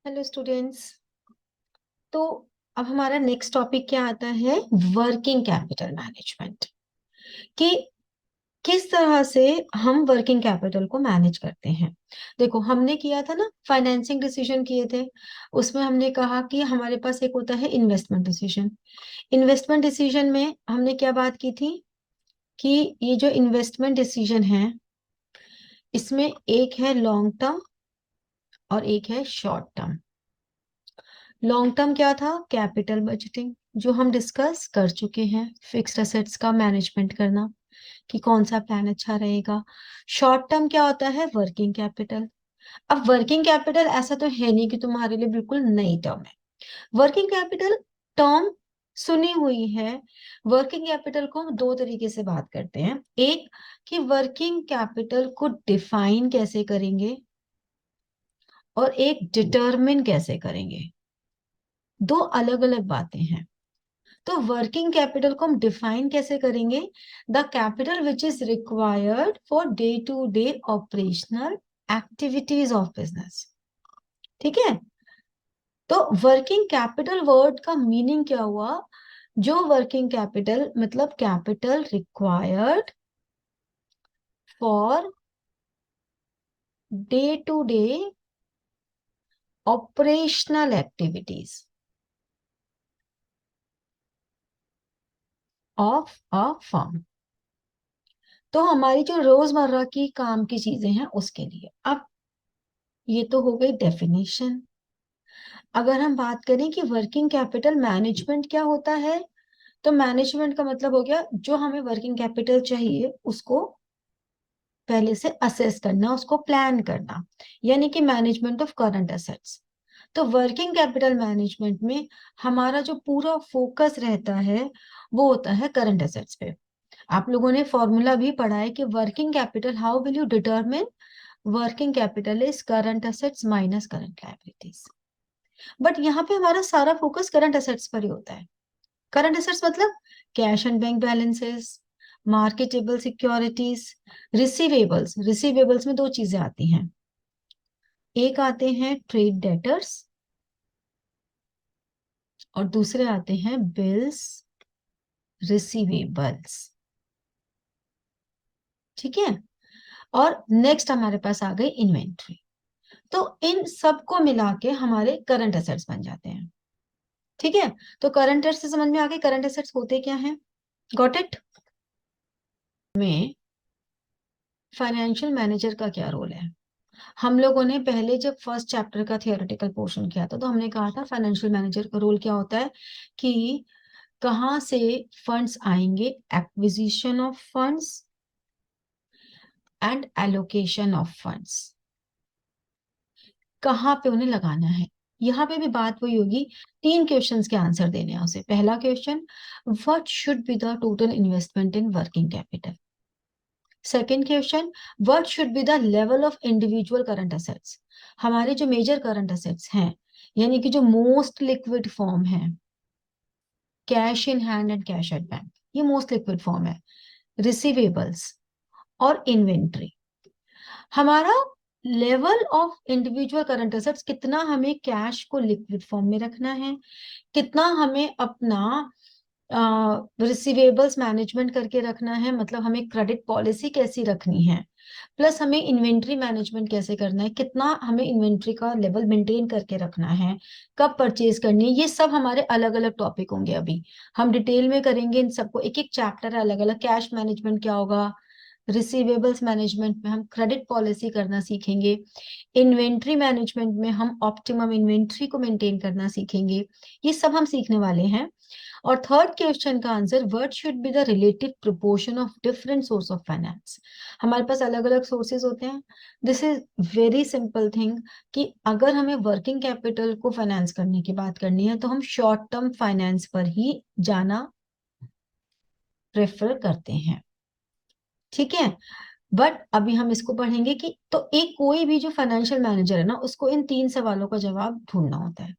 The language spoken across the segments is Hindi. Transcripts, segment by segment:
Hello students. तो अब हमारा नेक्स्ट टॉपिक क्या आता है? Working capital management. कि किस तरह से हम वर्किंग कैपिटल को मैनेज करते हैं। देखो, हमने किया था ना, फाइनेंसिंग डिसीजन किए थे। उसमें हमने कहा कि हमारे पास एक होता है इन्वेस्टमेंट डिसीजन। इन्वेस्टमेंट डिसीजन में हमने क्या बात की थी कि ये जो इन्वेस्टमेंट डिसीजन है, इसमें एक है लॉन्ग टर्म और एक है शॉर्ट टर्म। लॉन्ग टर्म क्या था? कैपिटल बजटिंग, जो हम डिस्कस कर चुके हैं। फिक्स्ड एसेट्स का मैनेजमेंट करना कि कौन सा प्लान अच्छा रहेगा। शॉर्ट टर्म क्या होता है? Working capital. अब वर्किंग कैपिटल ऐसा तो है नहीं कि तुम्हारे लिए बिल्कुल नई टर्म है। वर्किंग कैपिटल टर्म सुनी हुई है। वर्किंग कैपिटल को हम दो तरीके से बात करते हैं। एक, कि वर्किंग कैपिटल को डिफाइन कैसे करेंगे, और एक डिटरमिन कैसे करेंगे। दो अलग अलग बातें हैं। तो वर्किंग कैपिटल को हम डिफाइन कैसे करेंगे? The capital which is required for day to day operational activities of business. ठीक है। तो वर्किंग कैपिटल वर्ड का मीनिंग क्या हुआ? जो वर्किंग कैपिटल मतलब capital required for day to day operational activities of a firm. तो हमारी जो रोजमर्रा की काम की चीजें हैं उसके लिए। अब ये तो हो गई डेफिनेशन। अगर हम बात करें कि वर्किंग कैपिटल मैनेजमेंट क्या होता है, तो मैनेजमेंट का मतलब हो गया जो हमें वर्किंग कैपिटल चाहिए उसको पहले से असेस करना, उसको प्लान करना, यानी कि मैनेजमेंट ऑफ करंट एसेट्स। तो वर्किंग कैपिटल मैनेजमेंट में हमारा जो पूरा फोकस रहता है वो होता है करंट एसेट्स पे। आप लोगों ने फॉर्मूला भी पढ़ा है कि working capital, how will you determine? Working capital is current assets minus current liabilities. But यहाँ पे हमारा सारा फोकस करंट एसेट्स पर ही होता है। करंट एसेट्स मतलब cash and bank balances, marketable securities, receivables. Receivables में दो चीजें आती हैं। एक आते हैं ट्रेड डेटर्स और दूसरे आते हैं बिल्स रिसीवेबल्स। ठीक है। और नेक्स्ट हमारे पास आ गई इन्वेंट्री। तो इन सबको मिला के हमारे करंट एसेट्स बन जाते हैं। ठीक है। तो करंट एसेट्स समझ में आ गए, करंट एसेट्स होते क्या हैं? Got it? में फाइनेंशियल मैनेजर का क्या रोल है? हम लोगों ने पहले जब फर्स्ट चैप्टर का थियोरेटिकल पोर्शन किया था तो हमने कहा था फाइनेंशियल मैनेजर का रोल क्या होता है कि कहाँ से फंड्स आएंगे, acquisition of funds and allocation of funds, कहाँ पे उन्हें लगाना है। यहाँ पे भी बात वही होगी। तीन क्वेश्चंस के आंसर देने हैं उसे। पहला question, what should be the total investment in working capital. Second question, what should be the level of individual current assets. हमारे जो मेजर करंट एसेट्स हैं, यानी कि जो मोस्ट लिक्विड फॉर्म है, cash in hand and cash at bank, ये मोस्ट लिक्विड फॉर्म है। रिसीवेबल्स और इन्वेंट्री। हमारा level of individual current assets, कितना हमें कैश को लिक्विड फॉर्म में रखना है, कितना हमें अपना रिसीवेबल्स मैनेजमेंट करके रखना है, मतलब हमें क्रेडिट पॉलिसी कैसी रखनी है, प्लस हमें इन्वेंट्री मैनेजमेंट कैसे करना है, कितना हमें इन्वेंट्री का लेवल मेंटेन करके रखना है, कब परचेज करनी है। ये सब हमारे अलग अलग टॉपिक होंगे। अभी हम डिटेल में करेंगे इन सबको, एक एक चैप्टर अलग अलग। कैश मैनेजमेंट क्या होगा, रिसीवेबल्स मैनेजमेंट में हम क्रेडिट पॉलिसी करना सीखेंगे, इन्वेंट्री मैनेजमेंट में हम ऑप्टिमम इन्वेंट्री को मेंटेन करना सीखेंगे। ये सब हम सीखने वाले हैं। और थर्ड क्वेश्चन का answer, what should be the relative proportion of different source of finance. हमारे पास अलग अलग सोर्सेज होते हैं। This is very simple thing कि अगर हमें वर्किंग कैपिटल को फाइनेंस करने की बात करनी है तो हम शॉर्ट टर्म फाइनेंस पर ही जाना प्रेफर करते हैं। ठीक है। बट अभी हम इसको पढ़ेंगे कि तो एक कोई भी जो फाइनेंशियल मैनेजर है ना, उसको इन तीन सवालों का जवाब ढूंढना होता है।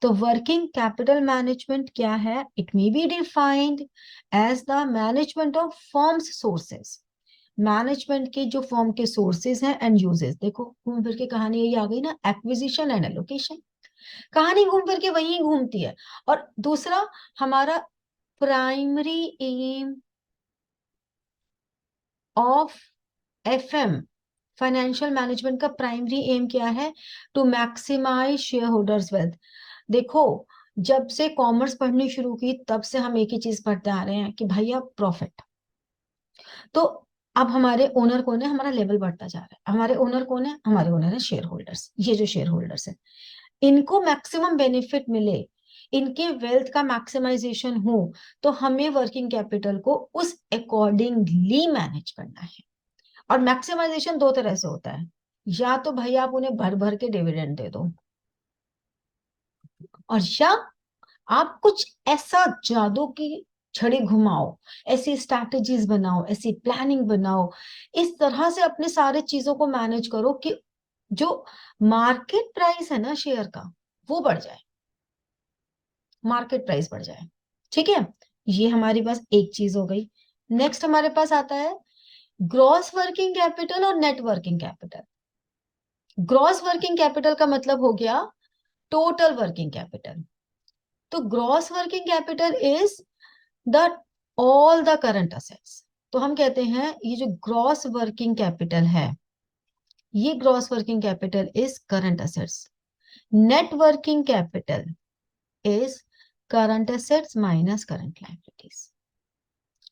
तो वर्किंग कैपिटल मैनेजमेंट क्या है? It may be defined as the management of firms sources. Management के जो फर्म के सोर्सेज हैं एंड यूजेस। देखो घूम फिर के कहानी यही आ गई ना, एक्विजिशन एंड एलोकेशन। कहानी घूम फिर के वहीं घूमती है। और दूसरा, हमारा primary aim of FM, financial management का प्राइमरी एम क्या है? To maximize shareholders wealth. देखो, जब से कॉमर्स पढ़नी शुरू की तब से हम एक ही चीज पढ़ते आ रहे हैं कि भैया प्रॉफिट। तो अब हमारे ओनर कौन है? हमारा लेवल बढ़ता जा रहा है। हमारे ओनर कौन है? हमारे ओनर है शेयर होल्डर्स। ये जो शेयर होल्डर्स है, इनको मैक्सिमम बेनिफिट मिले, इनके वेल्थ का मैक्सिमाइजेशन हो, तो हमें वर्किंग कैपिटल को उस अकॉर्डिंगली मैनेज करना है। और मैक्सिमाइजेशन दो तरह से होता है, या तो भैया आप उन्हें भर भर के डिविडेंड दे दो, और या आप कुछ ऐसा जादू की छड़ी घुमाओ, ऐसी स्ट्रैटेजीज बनाओ, ऐसी प्लानिंग बनाओ, इस तरह से अपने सारे चीजों को मैनेज करो कि जो मार्केट प्राइस है ना शेयर का, वो बढ़ जाए, मार्केट प्राइस बढ़ जाए। ठीक है, ये हमारे पास एक चीज हो गई। नेक्स्ट हमारे पास आता है ग्रॉस वर्किंग कैपिटल और net working capital. Gross working capital का मतलब हो गया टोटल वर्किंग कैपिटल। तो gross working capital is the all the current assets. तो हम कहते हैं ये जो ग्रॉस वर्किंग कैपिटल है, ये gross working capital is current assets. Net working capital is current assets minus current liabilities.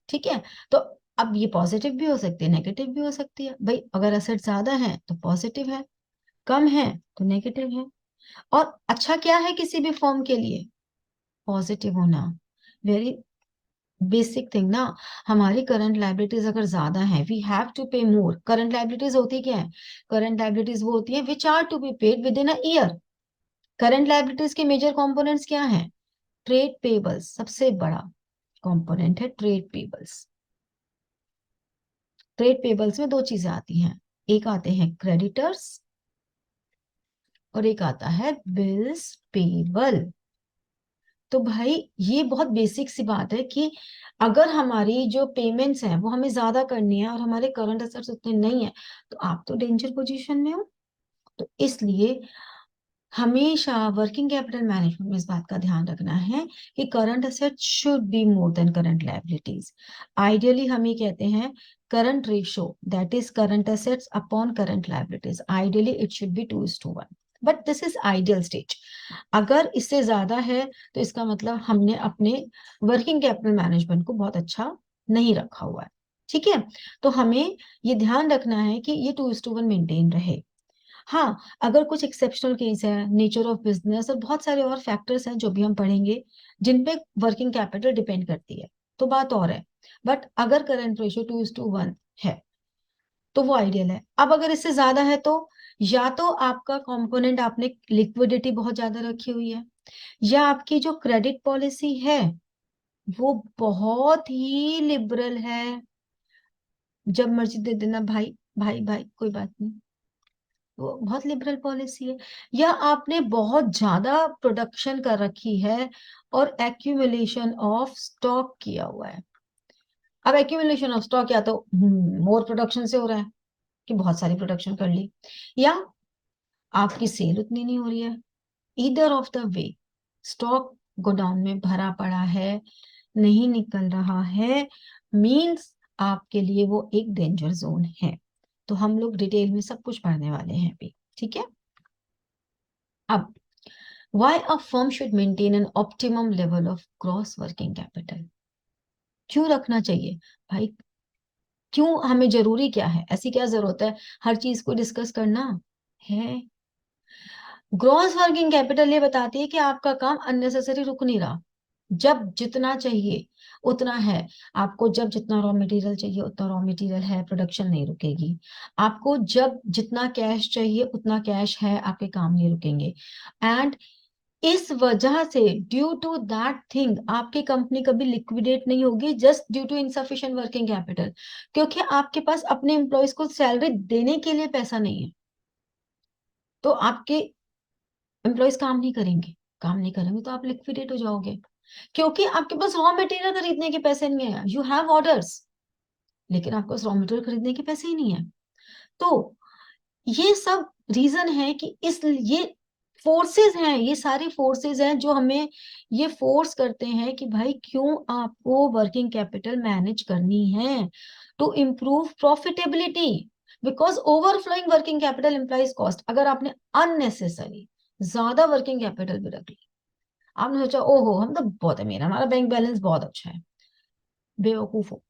ठीक है, तो अब ये पॉजिटिव भी हो सकती है, नेगेटिव भी हो सकती है भाई। अगर असेट ज्यादा है तो पॉजिटिव है, कम है तो नेगेटिव है। और अच्छा क्या है किसी भी फॉर्म के लिए? पॉजिटिव होना, वेरी बेसिक थिंग ना। हमारी करंट लाइबिलिटीज अगर ज्यादा है, वी हैव टू पे मोर। करंट लाइबिलिटीज होती क्या है? करंट लाइबिलिटीज वो होती है which are to be paid within a year. Current liabilities के मेजर कंपोनेंट्स क्या हैं? ट्रेड पेबल्स, सबसे बड़ा कंपोनेंट है ट्रेड पेबल्स। ट्रेड पेबल्स में दो चीजें आती हैं, एक आते हैं क्रेडिटर्स और एक आता है बिल्स पेबल। तो भाई ये बहुत बेसिक सी बात है कि अगर हमारी जो पेमेंट्स हैं वो हमें ज्यादा करनी है और हमारे करंट असेट्स उतने नहीं है, तो आप तो डेंजर पोजीशन में हो। तो इसलिए हमेशा वर्किंग कैपिटल मैनेजमेंट में इस बात का ध्यान रखना है कि current assets should be more than current liabilities. Ideally हम ये कहते हैं current ratio, that is current assets upon current liabilities, ideally it should be 2:1। But this is ideal stage. अगर इससे ज्यादा है तो इसका मतलब हमने अपने वर्किंग कैपिटल मैनेजमेंट को बहुत अच्छा नहीं रखा हुआ है। ठीक है, तो हमें ये ध्यान रखना है कि ये 2:1 मेंटेन रहे। हाँ, अगर कुछ एक्सेप्शनल केस है, नेचर ऑफ बिजनेस और बहुत सारे और फैक्टर्स हैं जो भी हम पढ़ेंगे, जिन पे वर्किंग कैपिटल डिपेंड करती है, तो बात और है। बट अगर करंट रेशियो 2:1 है तो वो आइडियल है। अब अगर इससे ज्यादा है तो या तो आपका कंपोनेंट, आपने लिक्विडिटी बहुत ज्यादा रखी हुई है, या आपकी जो क्रेडिट पॉलिसी है वो बहुत ही लिबरल है, जब मर्जी दे देना भाई, भाई भाई कोई बात नहीं, वो बहुत लिबरल पॉलिसी है। या आपने बहुत ज्यादा प्रोडक्शन कर रखी है और एक्यूमुलेशन ऑफ स्टॉक किया हुआ है। अब एक्यूमुलेशन ऑफ स्टॉक या तो मोर प्रोडक्शन से हो रहा है कि बहुत सारी प्रोडक्शन कर ली, या आपकी सेल उतनी नहीं हो रही है। Either of the way, stock godown में भरा पड़ा है, नहीं निकल रहा है, मींस आपके लिए वो एक डेंजर जोन है। तो हम लोग डिटेल में सब कुछ पढ़ने वाले हैं अभी। ठीक है, अब why a firm should maintain an optimum level of gross working capital? क्यों रखना चाहिए भाई? क्यों हमें जरूरी क्या है? ऐसी क्या जरूरत है हर चीज को डिस्कस करना है? ग्रॉस वर्किंग कैपिटल ये बताती है कि आपका काम अननेसेसरी रुक नहीं रहा। जब जितना चाहिए उतना है, आपको जब जितना रॉ मटेरियल चाहिए उतना रॉ मटेरियल है, प्रोडक्शन नहीं रुकेगी। आपको जब जितना कैश चाहिए उतना कैश है, आपके काम नहीं रुकेंगे। एंड इस वजह से, ड्यू टू दैट थिंग, आपकी कंपनी कभी लिक्विडेट नहीं होगी just due to insufficient working capital, क्योंकि आपके पास अपने एम्प्लॉयज को सैलरी देने के लिए पैसा नहीं है। तो आपके एम्प्लॉयज काम नहीं करेंगे तो आप लिक्विडेट हो जाओगे, क्योंकि आपके पास रॉ मटेरियल खरीदने के पैसे नहीं है। यू हैव ऑर्डर्स, लेकिन आपके पास रॉ मटेरियल खरीदने के पैसे ही नहीं है। तो ये सब रीजन है कि इस ये फोर्सेस हैं, ये सारी फोर्सेस हैं जो हमें ये फोर्स करते हैं कि भाई क्यों आपको वर्किंग कैपिटल मैनेज करनी है, to improve profitability, because overflowing working capital implies cost. अगर आपने अननेसेसरी ज्यादा वर्किंग कैपिटल भी रख ली, आपने सोचा ओहो हम तो बहुत अमीर है, हमारा बैंक बैलेंस बहुत अच्छा है, बेवकूफ हो।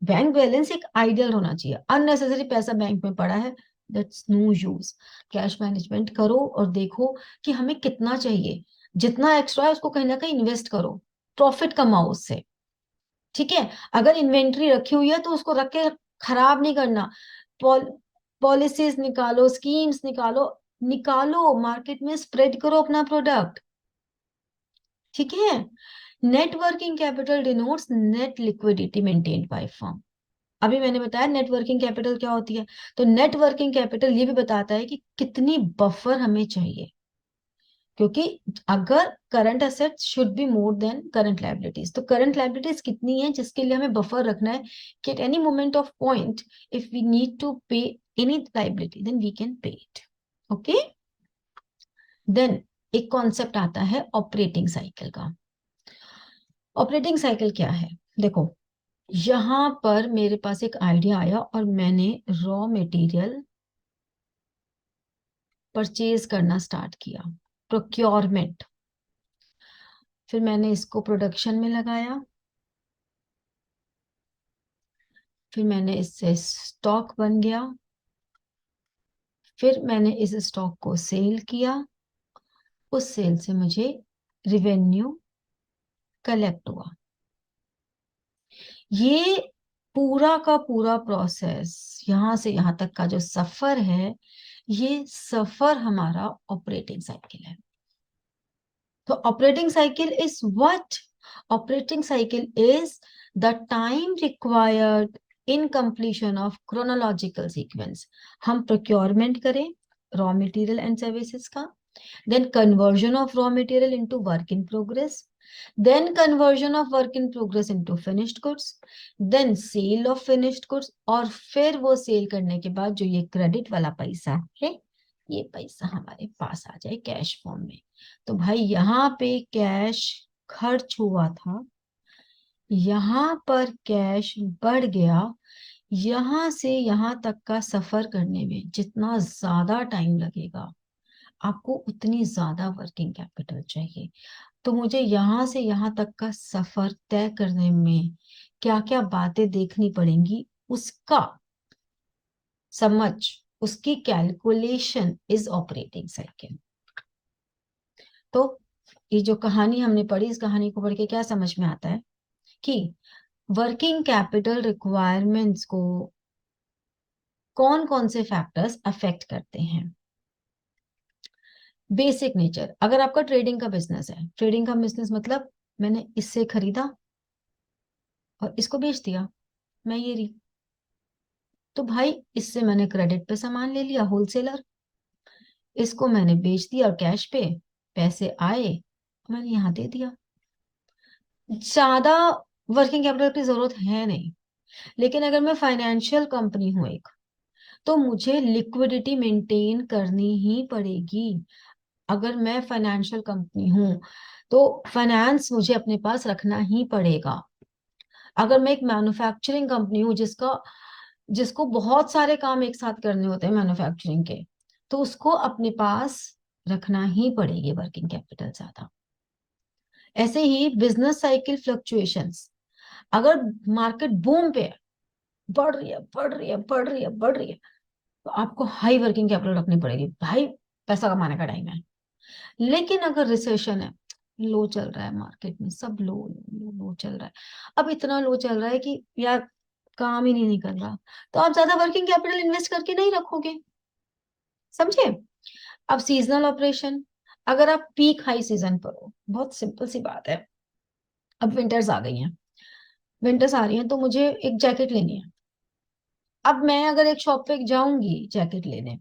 बैंक बैलेंस एक आइडियल होना चाहिए, अननेसेसरी पैसा बैंक में पड़ा है, that's no use. Cash management करो और देखो कि हमें कितना चाहिए, जितना एक्स्ट्रा है उसको कहीं ना कहीं इन्वेस्ट करो, प्रॉफिट कमाओ उससे। ठीक है, अगर इन्वेंट्री रखी हुई है तो उसको रख के खराब नहीं करना, पॉल पॉलिसीज निकालो, स्कीम्स निकालो, निकालो मार्केट में स्प्रेड करो अपना प्रोडक्ट। ठीक है, net working capital denotes net liquidity maintained by firm. अभी मैंने बताया नेट वर्किंग कैपिटल क्या होती है, तो नेट वर्किंग कैपिटल ये भी बताता है कि कितनी बफर हमें चाहिए, क्योंकि अगर current assets should be more than current liabilities, तो करंट लायबिलिटीज कितनी है जिसके लिए हमें बफर रखना है कि at any moment of point if we need to pay any liability then we can pay it. Okay, then एक कॉन्सेप्ट आता है ऑपरेटिंग साइकिल का। ऑपरेटिंग साइकिल क्या है, देखो यहां पर मेरे पास एक आइडिया आया और मैंने रॉ मटेरियल परचेज करना स्टार्ट किया, प्रोक्योरमेंट। फिर मैंने इसको प्रोडक्शन में लगाया, फिर मैंने इससे स्टॉक बन गया, फिर मैंने इस स्टॉक को सेल किया, उस सेल से मुझे रिवेन्यू कलेक्ट हुआ। ये पूरा का पूरा प्रोसेस, यहां से यहां तक का जो सफर है, ये सफर हमारा ऑपरेटिंग साइकिल है। तो operating cycle is what? Operating cycle is the time required in completion of chronological sequence. हम प्रोक्योरमेंट करें रॉ मटेरियल एंड सर्विसेज का, then conversion of raw material into work in progress, then conversion of work in progress into finished goods, then sale of finished goods, और फिर वो सेल करने के बाद जो ये क्रेडिट वाला पैसा है, ये पैसा हमारे पास आ जाए कैश फॉर्म में। तो भाई यहाँ पे कैश खर्च हुआ था, यहाँ पर कैश बढ़ गया, यहां से यहां तक का सफर करने में जितना ज्यादा टाइम लगेगा, आपको उतनी ज्यादा वर्किंग कैपिटल चाहिए। तो मुझे यहां से यहां तक का सफर तय करने में क्या क्या बातें देखनी पड़ेंगी, उसका समझ, उसकी कैलकुलेशन इज ऑपरेटिंग साइकिल। तो ये जो कहानी हमने पढ़ी, इस कहानी को पढ़ के क्या समझ में आता है कि वर्किंग कैपिटल रिक्वायरमेंट्स को कौन कौन से फैक्टर्स अफेक्ट करते हैं। बेसिक नेचर, अगर आपका ट्रेडिंग का बिजनेस है, ट्रेडिंग का बिजनेस मतलब मैंने इससे खरीदा और इसको बेच दिया, मैं ये रही, तो भाई इससे मैंने क्रेडिट पे सामान ले लिया, होलसेलर, इसको मैंने बेच दिया और कैश पे पैसे आए, मैंने यहाँ दे दिया। ज्यादा वर्किंग कैपिटल की जरूरत है नहीं। लेकिन अगर मैं फाइनेंशियल कंपनी हूं एक, तो मुझे लिक्विडिटी मेंटेन करनी ही पड़ेगी। अगर मैं फाइनेंशियल कंपनी हूं तो फाइनेंस मुझे अपने पास रखना ही पड़ेगा। अगर मैं एक मैन्युफैक्चरिंग कंपनी हूँ जिसका जिसको बहुत सारे काम एक साथ करने होते हैं मैन्युफैक्चरिंग के, तो उसको अपने पास रखना ही पड़ेगी वर्किंग कैपिटल ज्यादा। ऐसे ही बिजनेस साइकिल फ्लक्चुएशंस, अगर मार्केट बूम पे है, बढ़ रही है बढ़ रही है बढ़ रही है बढ़ रही है, तो आपको हाई वर्किंग कैपिटल रखनी पड़ेगी, भाई पैसा कमाने का टाइम है। लेकिन अगर रिसेशन है, लो चल रहा है मार्केट में, सब लो लो लो चल रहा है, अब इतना लो चल रहा है कि यार काम ही नहीं निकल रहा, तो आप ज्यादा वर्किंग कैपिटल इन्वेस्ट करके नहीं रखोगे। समझे? अब सीजनल ऑपरेशन, अगर आप पीक हाई सीजन पर हो, बहुत सिंपल सी बात है, अब विंटर्स आ गई हैं, विंटर्स आ रही हैं तो मुझे एक जैकेट लेनी है। अब मैं अगर एक शॉप पे जाऊंगी जैकेट लेने,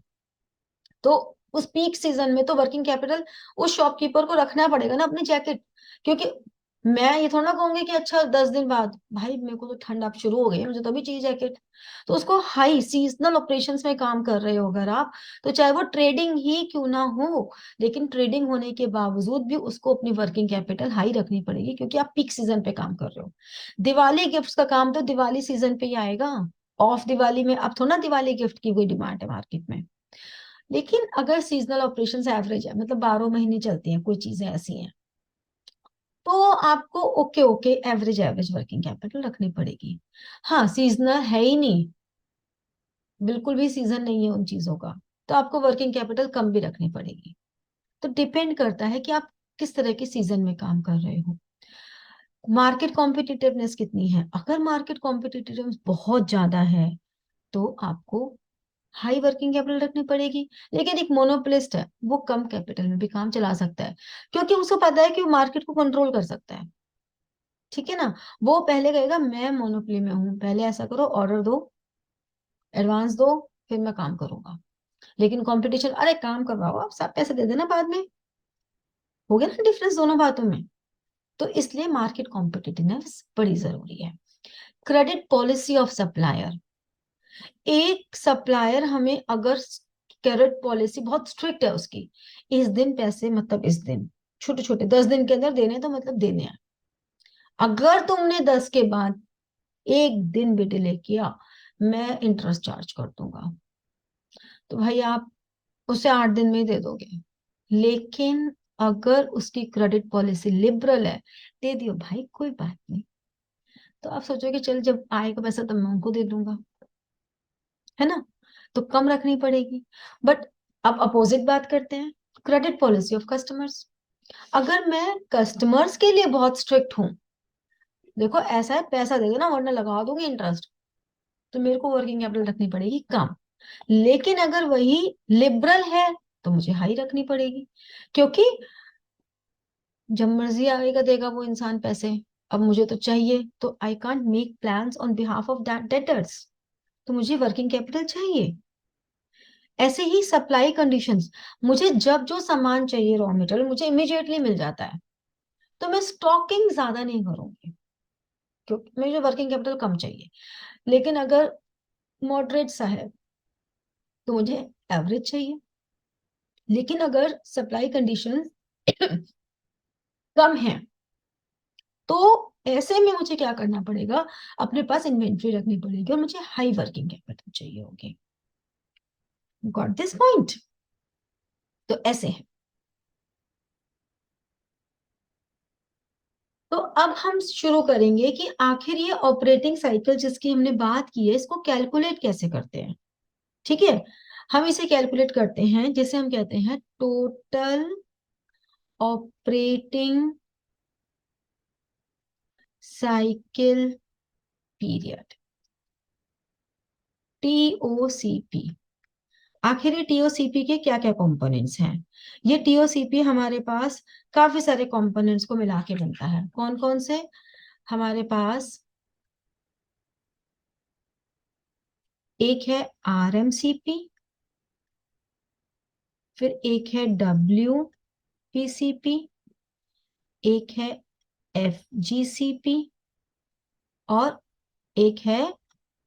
तो उस पीक सीजन में तो वर्किंग कैपिटल उस शॉपकीपर को रखना पड़ेगा ना अपनी जैकेट, क्योंकि मैं ये थोड़ा ना कहूंगी कि अच्छा 10 दिन बाद, भाई मेरे को तो ठंड अब शुरू हो गई है, मुझे तो अभी चाहिए जैकेट। तो उसको हाई सीजनल ऑपरेशंस में काम कर रहे हो अगर आप, तो चाहे वो ट्रेडिंग ही क्यों ना हो, लेकिन ट्रेडिंग होने के बावजूद भी उसको अपनी वर्किंग कैपिटल हाई रखनी पड़ेगी, क्योंकि आप पीक सीजन पे काम कर रहे हो। दिवाली गिफ्ट्स का काम तो दिवाली सीजन पे ही आएगा। ऑफ दिवाली में अब थोड़ा ना दिवाली गिफ्ट की कोई डिमांड है मार्केट में। लेकिन अगर सीजनल ऑपरेशंस एवरेज है, मतलब 12 महीने चलती हैं, कोई चीजें ऐसी हैं, तो आपको okay okay average average working capital रखनी पड़ेगी। हाँ, सीजनल है ही नहीं, बिल्कुल भी सीजन नहीं है उन चीजों का, तो आपको वर्किंग कैपिटल कम भी रखनी पड़ेगी। तो डिपेंड करता है कि आप किस तरह के सीजन में काम कर रहे हो, मार्केट कॉम्पिटिटिवनेस कितनी है। अगर मार्केट कॉम्पिटिटिवनेस बहुत ज्यादा है तो आपको हाई वर्किंग कैपिटल रखनी पड़ेगी। लेकिन एक मोनोपोलिस्ट है, वो कम कैपिटल में भी काम चला सकता है, क्योंकि उसको पता है कि वो मार्केट को कंट्रोल कर सकता है। ठीक है ना। वो पहले कहेगा मैं मोनोपोली में हूं, पहले ऐसा करो, ऑर्डर दो, एडवांस दो, फिर मैं काम करूंगा। लेकिन कंपटीशन, अरे काम करवाओ आप, सब पैसे दे देना बाद में। हो गया ना डिफरेंस दोनों बातों में। तो इसलिए मार्केट कॉम्पिटिटिवनेस बड़ी जरूरी है। क्रेडिट पॉलिसी ऑफ सप्लायर, एक सप्लायर हमें अगर, क्रेडिट पॉलिसी बहुत स्ट्रिक्ट है उसकी, इस दिन पैसे मतलब इस दिन, छोटे छोटे 10 दिन के अंदर देने, तो मतलब देने हैं। अगर तुमने 10 के बाद एक दिन भी डिले किया, मैं इंटरेस्ट चार्ज कर दूंगा। तो भाई आप उसे 8 दिन में ही दे दोगे। लेकिन अगर उसकी क्रेडिट पॉलिसी लिबरल है, दे दियो भाई, कोई बात नहीं। तो आप सोचोगे चल जब आएगा पैसा तब मैं उनको दे दूंगा, है ना। तो कम रखनी पड़ेगी। बट अब अपोजिट बात करते हैं, क्रेडिट पॉलिसी ऑफ कस्टमर्स। अगर मैं कस्टमर्स के लिए बहुत स्ट्रिक्ट हूं, देखो ऐसा है पैसा दे देना वरना लगा दूंगी इंटरेस्ट, तो मेरे को वर्किंग कैपिटल रखनी पड़ेगी कम। लेकिन अगर वही लिबरल है, तो मुझे हाई रखनी पड़ेगी, क्योंकि जब मर्जी आएगा देगा वो इंसान पैसे, अब मुझे तो चाहिए, तो I can't make plans on behalf of that debtors, तो मुझे वर्किंग कैपिटल चाहिए। ऐसे ही सप्लाई कंडीशंस, मुझे जब जो सामान चाहिए रॉ मटेरियल मुझे इमिडिएटली मिल जाता है, तो मैं स्टॉकिंग ज्यादा नहीं करूंगी, क्योंकि मुझे वर्किंग कैपिटल कम चाहिए। लेकिन अगर मॉडरेट सा है तो मुझे एवरेज चाहिए। लेकिन अगर सप्लाई कंडीशंस कम है, तो ऐसे में मुझे क्या करना पड़ेगा, अपने पास इन्वेंट्री रखनी पड़ेगी और मुझे हाई वर्किंग कैपिटल चाहिए होगी। Got this point. तो ऐसे है। तो अब हम शुरू करेंगे कि आखिर ये ऑपरेटिंग साइकिल जिसकी हमने बात की है, इसको कैलकुलेट कैसे करते हैं। ठीक है। हम इसे कैलकुलेट करते हैं, जैसे हम कहते हैं टोटल ऑपरेटिंग साइकिल पीरियड, टीओसीपी। आखिर ये टीओसीपी के क्या क्या कंपोनेंट्स हैं। ये टीओसीपी हमारे पास काफी सारे कंपोनेंट्स को मिला के बनता है। कौन कौन से, हमारे पास एक है आरएमसीपी, फिर एक है डब्ल्यूपीसीपी, एक है एफजीसीपी, और एक है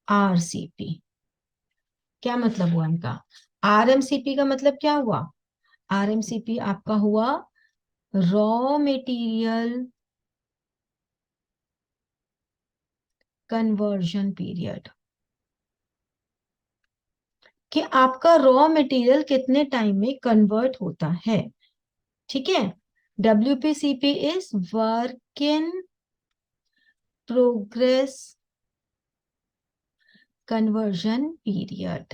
आरसीपी। क्या मतलब हुआ इनका। आरएमसीपी का मतलब क्या हुआ, आरएमसीपी आपका हुआ रॉ मटेरियल कन्वर्जन पीरियड, कि आपका रॉ मटेरियल कितने टाइम में कन्वर्ट होता है। ठीक है। WPCP is work in progress conversion period,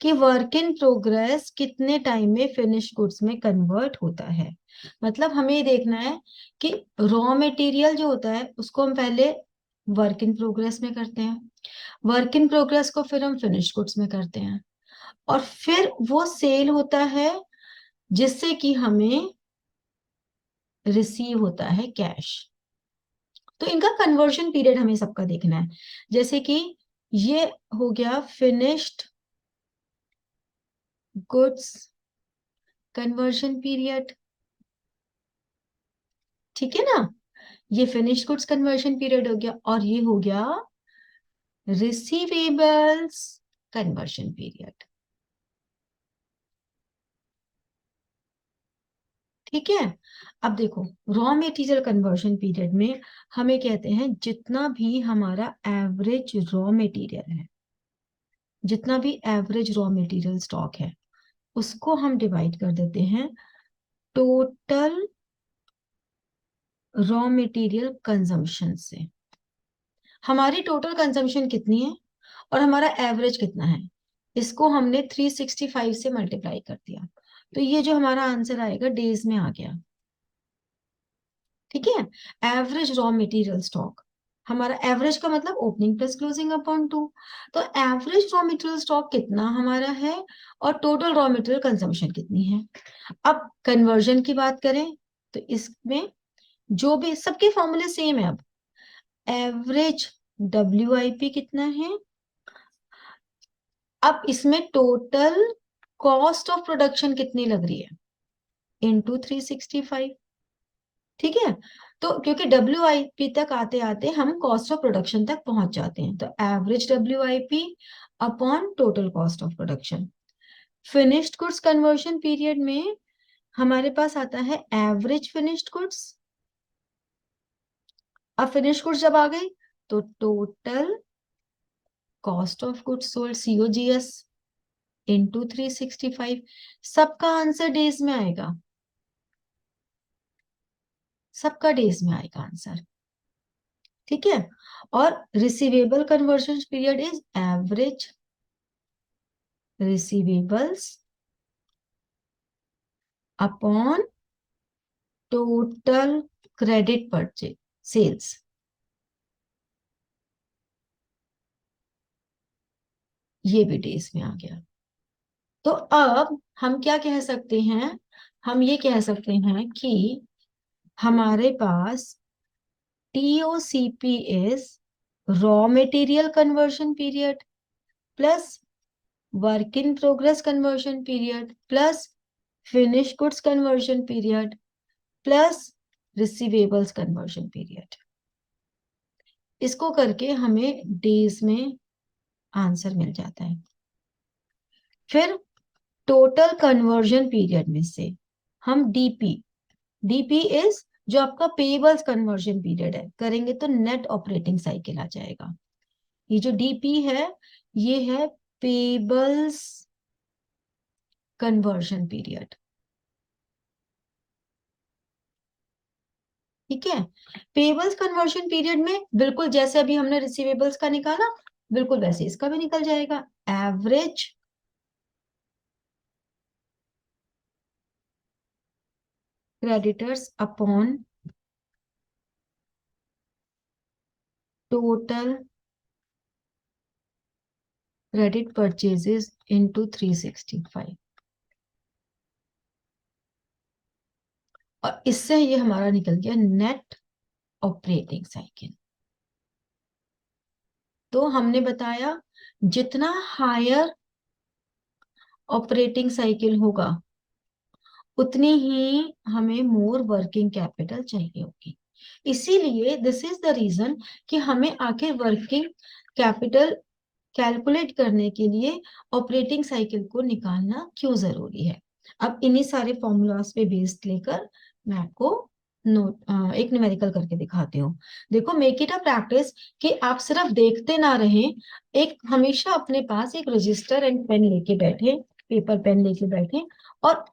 कि वर्क इन प्रोग्रेस कितने टाइम में फिनिश गुड्स में कन्वर्ट होता है। मतलब हमें ये देखना है कि रॉ मटेरियल जो होता है उसको हम पहले वर्क इन प्रोग्रेस में करते हैं, वर्क इन प्रोग्रेस को फिर हम फिनिश गुड्स में करते हैं, और फिर वो सेल होता है जिससे कि हमें रिसीव होता है कैश। तो इनका कन्वर्जन पीरियड हमें सबका देखना है। जैसे कि ये हो गया फिनिश्ड गुड्स कन्वर्जन पीरियड, ठीक है ना। ये फिनिश्ड गुड्स कन्वर्जन पीरियड हो गया, और ये हो गया रिसीवेबल्स कन्वर्जन पीरियड। ठीक है। अब देखो, रॉ मटेरियल कन्वर्जन पीरियड में हमें कहते हैं जितना भी हमारा एवरेज रॉ मटेरियल है, जितना भी एवरेज रॉ मटेरियल स्टॉक है, उसको हम डिवाइड कर देते हैं टोटल रॉ मटेरियल कंजम्पशन से। हमारी टोटल कंजम्पशन कितनी है और हमारा एवरेज कितना है, इसको हमने 365 से मल्टीप्लाई कर दिया, तो ये जो हमारा आंसर आएगा डेज में आ गया। ठीक है। एवरेज रॉ मटेरियल स्टॉक, हमारा एवरेज का मतलब ओपनिंग प्लस क्लोजिंग अपॉन 2। तो एवरेज रॉ मटेरियल स्टॉक कितना हमारा है और टोटल रॉ मटेरियल कंजम्पशन कितनी है। अब कन्वर्जन की बात करें तो इसमें जो भी सबके फॉर्मूले सेम है। अब एवरेज WIP कितना है, अब इसमें टोटल कॉस्ट ऑफ प्रोडक्शन कितनी लग रही है इंटू 365। ठीक है। तो क्योंकि WIP तक आते आते हम कॉस्ट ऑफ प्रोडक्शन तक पहुंच जाते हैं, तो average WIP upon total cost of production. Finished goods conversion period में हमारे पास आता है एवरेज फिनिश्ड गुड्स। अब फिनिश्ड गुड्स जब आ गई तो total cost of goods sold COGS into 365। सबका आंसर डेज में आएगा, सबका डेज में आएगा आंसर। ठीक है। और receivable conversion period is average receivables upon total credit purchase sales. ये भी डेज में आ गया। तो अब हम क्या कह सकते हैं, हम ये कह सकते हैं कि हमारे पास TOCP is raw material conversion period plus work in progress conversion period plus finish goods conversion period plus receivables conversion period. इसको करके हमें डेज में आंसर मिल जाता है। फिर टोटल कन्वर्जन पीरियड में से हम डीपी इज जो आपका पेबल्स कन्वर्जन पीरियड है, करेंगे तो नेट ऑपरेटिंग साइकिल आ जाएगा। ये जो डीपी है ये है पेबल्स कन्वर्जन पीरियड। ठीक है। पेबल्स कन्वर्जन पीरियड में बिल्कुल जैसे अभी हमने रिसीवेबल्स का निकाला, बिल्कुल वैसे इसका भी निकल जाएगा। Average creditors upon total credit purchases into 365। और इससे ये हमारा निकल गया नेट ऑपरेटिंग साइकिल। तो हमने बताया जितना हायर ऑपरेटिंग साइकिल होगा उतनी ही हमें मोर वर्किंग कैपिटल चाहिए होगी। इसीलिए दिस इज द रीजन कि हमें आखिर वर्किंग कैपिटल कैलकुलेट करने के लिए ऑपरेटिंग साइकिल को निकालना क्यों जरूरी है। अब इन्हीं सारे फॉर्मूलाज पे बेस्ड लेकर मैं आपको नोट एक न्यूमेरिकल करके दिखाती हूँ। देखो, मेक इट अ प्रैक्टिस कि आप सिर्फ देखते ना रहें, एक हमेशा अपने पास एक रजिस्टर एंड पेन लेके बैठे, पेपर पेन लेके बैठे, और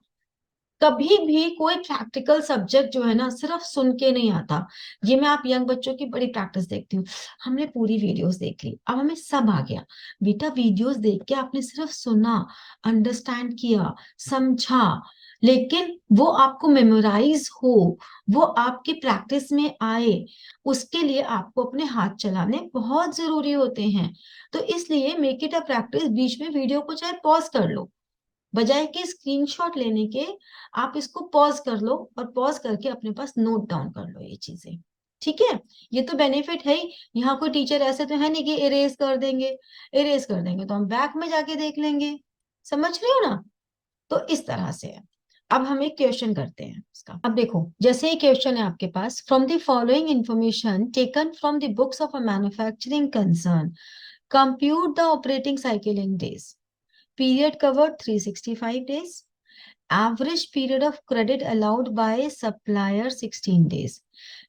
कभी भी कोई प्रैक्टिकल सब्जेक्ट जो है ना सिर्फ सुन के नहीं आता। ये मैं आप यंग बच्चों की बड़ी प्रैक्टिस देखती हूँ। हमने पूरी वीडियोस देख ली, अब हमें सब आ गया। बेटा, वीडियोस देख के आपने सिर्फ सुना, अंडरस्टैंड किया, समझा, लेकिन वो आपको मेमोराइज हो, वो आपकी प्रैक्टिस में आए, उसके लिए आपको अपने हाथ चलाने बहुत जरूरी होते हैं। तो इसलिए मेक इट अ प्रैक्टिस, बीच में वीडियो को चाहे पॉज कर लो, बजाय कि स्क्रीनशॉट लेने के आप इसको पॉज कर लो और पॉज करके अपने पास नोट डाउन कर लो ये चीजें। ठीक है। ये तो बेनिफिट है ही। यहाँ कोई टीचर ऐसे तो है नहीं कि इरेज कर देंगे, इरेज कर देंगे तो हम बैक में जाके देख लेंगे। समझ रहे हो ना। तो इस तरह से है। अब हम एक क्वेश्चन करते हैं इसका। अब देखो, जैसे ही क्वेश्चन है आपके पास, from the following information taken from the books of a manufacturing concern compute the operating cycle in days. Period covered 365 days. Average period of credit allowed by supplier 16 days।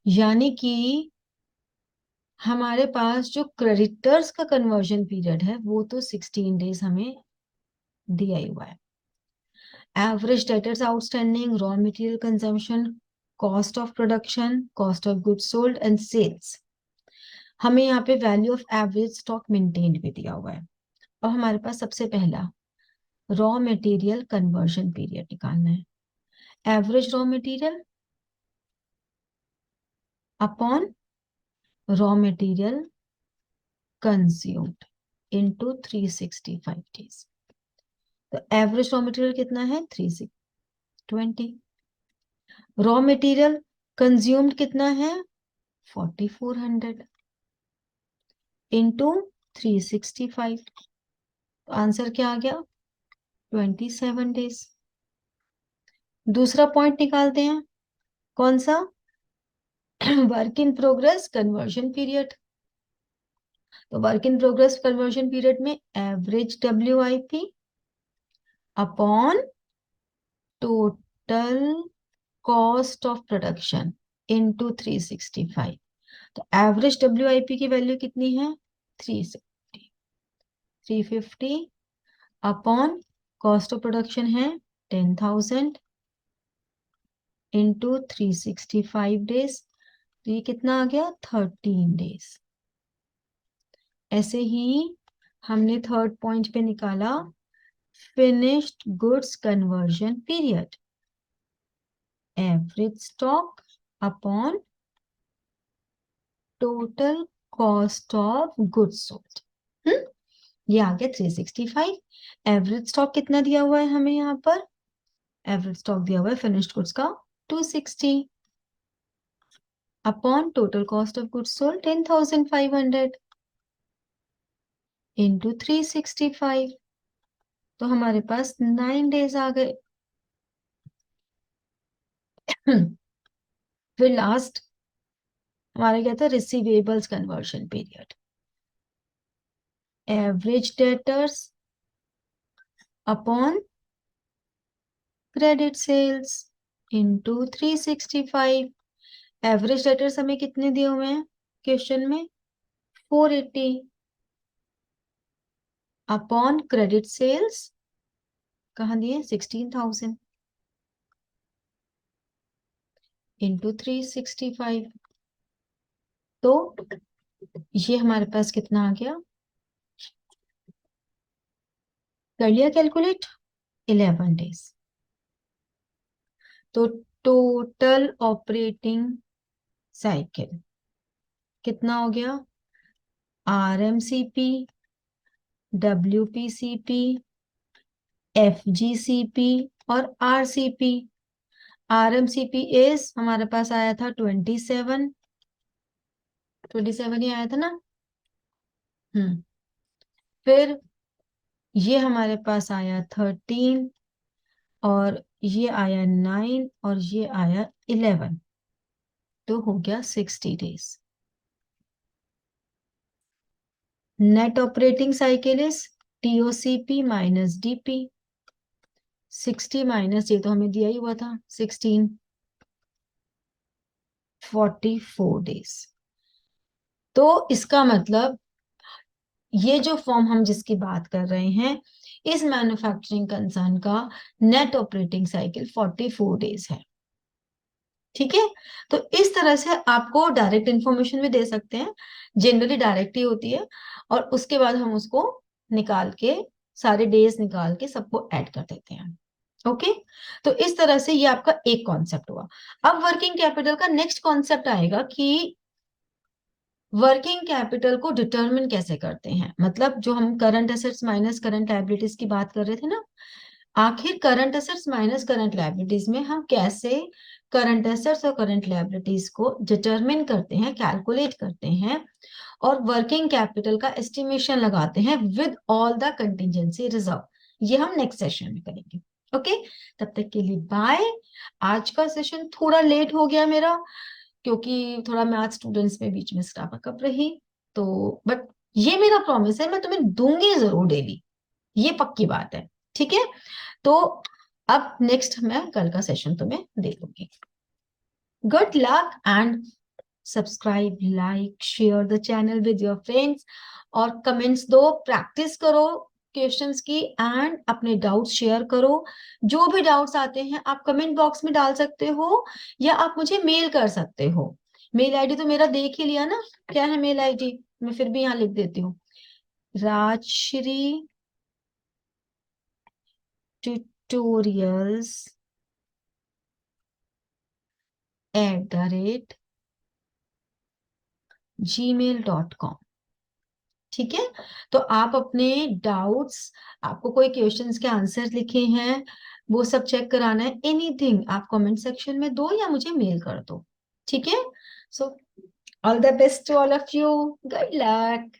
यानी कि हमारे पास जो क्रेडिटर्स का कन्वर्जन पीरियड है वो तो 16 डेज हमें दिया ही हुआ है। Average debtors outstanding, raw material consumption, cost of production, cost of goods sold and sales, हमें यहाँ पे value of average stock maintained भी दिया हुआ है। और हमारे पास सबसे पहला रॉ मटेरियल कन्वर्जन पीरियड निकालना है। Average raw material upon raw material consumed into 365 days. तो एवरेज रॉ मटेरियल कितना है? 320। रॉ मटेरियल कंज्यूम्ड कितना है? 4400 इंटू 365। तो आंसर क्या आ गया? 27 डेज। दूसरा पॉइंट निकालते हैं, कौन सा? Work in progress conversion period. तो work in progress conversion period में average WIP upon total cost of production into 365। तो एवरेज WIP की वैल्यू कितनी है? 350। 350 अपॉन कॉस्ट ऑफ प्रोडक्शन है 10,000 इंटू 365 डेज। तो ये कितना आ गया? 13 डेज। ऐसे ही हमने थर्ड पॉइंट पे निकाला finished goods conversion period. Average stock upon total cost of goods sold. ये आ गया 365। एवरेज स्टॉक कितना दिया हुआ है हमें यहाँ पर? एवरेज स्टॉक दिया हुआ है फिनिश्ड गुड्स का 260 upon total cost of goods sold 10,500 into 365। तो हमारे पास 9 डेज आ गए। फिर लास्ट हमारा क्या था? Receivables conversion period. Average debtors upon credit sales into 365। Average debtors हमें कितने दिए हुए हैं क्वेश्चन में? 480 अपॉन क्रेडिट सेल्स कहाँ दिए? 16,000 इंटू 365। तो ये हमारे पास कितना आ गया? कर लिया कैलकुलेट? 11 डेज। तो टोटल ऑपरेटिंग साइकिल कितना हो गया? RMCP, WPCP, FGCP और RCP। RMCP इज हमारे पास आया था 27। 27 ही आया था ना? हम्म। फिर ये हमारे पास आया 13 और ये आया 9 और ये आया 11। तो हो गया 60 days. Net operating cycle is TOCP minus DP। 60 minus ये तो हमें दिया ही हुआ था 16, 44 डेज। तो इसका मतलब ये जो फॉर्म हम जिसकी बात कर रहे हैं, इस मैन्युफैक्चरिंग कंसर्न का नेट ऑपरेटिंग साइकिल 44 डेज है। ठीक है? तो इस तरह से आपको डायरेक्ट इंफॉर्मेशन भी दे सकते हैं, जनरली डायरेक्ट ही होती है, और उसके बाद हम उसको निकाल के सारे डेज निकाल के सबको ऐड कर देते हैं। ओके, तो इस तरह से ये आपका एक कॉन्सेप्ट हुआ। अब वर्किंग कैपिटल का नेक्स्ट कॉन्सेप्ट आएगा कि वर्किंग कैपिटल को डिटरमिन कैसे करते हैं। मतलब जो हम current assets minus current liabilities की बात कर रहे थे ना, आखिर current assets minus current liabilities में हम कैसे करंट एसेट्स और करंट लायबिलिटीज को डिटरमिन करते हैं, कैलकुलेट करते हैं और वर्किंग कैपिटल का एस्टिमेशन लगाते हैं with all the contingency reserve. ये हम नेक्स्ट सेशन में करेंगे। ओके, तब तक के लिए बाय। आज का सेशन थोड़ा लेट हो गया मेरा, क्योंकि थोड़ा मैथ स्टूडेंट्स में बीच में स्टाफ अप रही, तो बट ये मेरा प्रॉमिस है, मैं तुम्हें दूंगी जरूर डेली, ये पक्की बात है। ठीक है, तो अब नेक्स्ट मैं कल का सेशन तुम्हें दे दूंगी। Good luck and subscribe, like, share the channel with your friends, और कमेंट्स दो, प्रैक्टिस करो क्वेश्चंस की, एंड अपने डाउट्स शेयर करो। जो भी डाउट्स आते हैं आप कमेंट बॉक्स में डाल सकते हो, या आप मुझे मेल कर सकते हो। मेल आईडी तो मेरा देख ही लिया ना, क्या है मेल आईडी, मैं फिर भी यहाँ लिख देती हूँ, राजश्री ट्यूटोरियल्स @gmail.com। ठीक है, तो आप अपने डाउट्स, आपको कोई क्वेश्चंस के आंसर लिखे हैं, वो सब चेक कराना है, एनीथिंग आप कमेंट सेक्शन में दो या मुझे मेल कर दो। ठीक है, so all the best to all of you, good luck.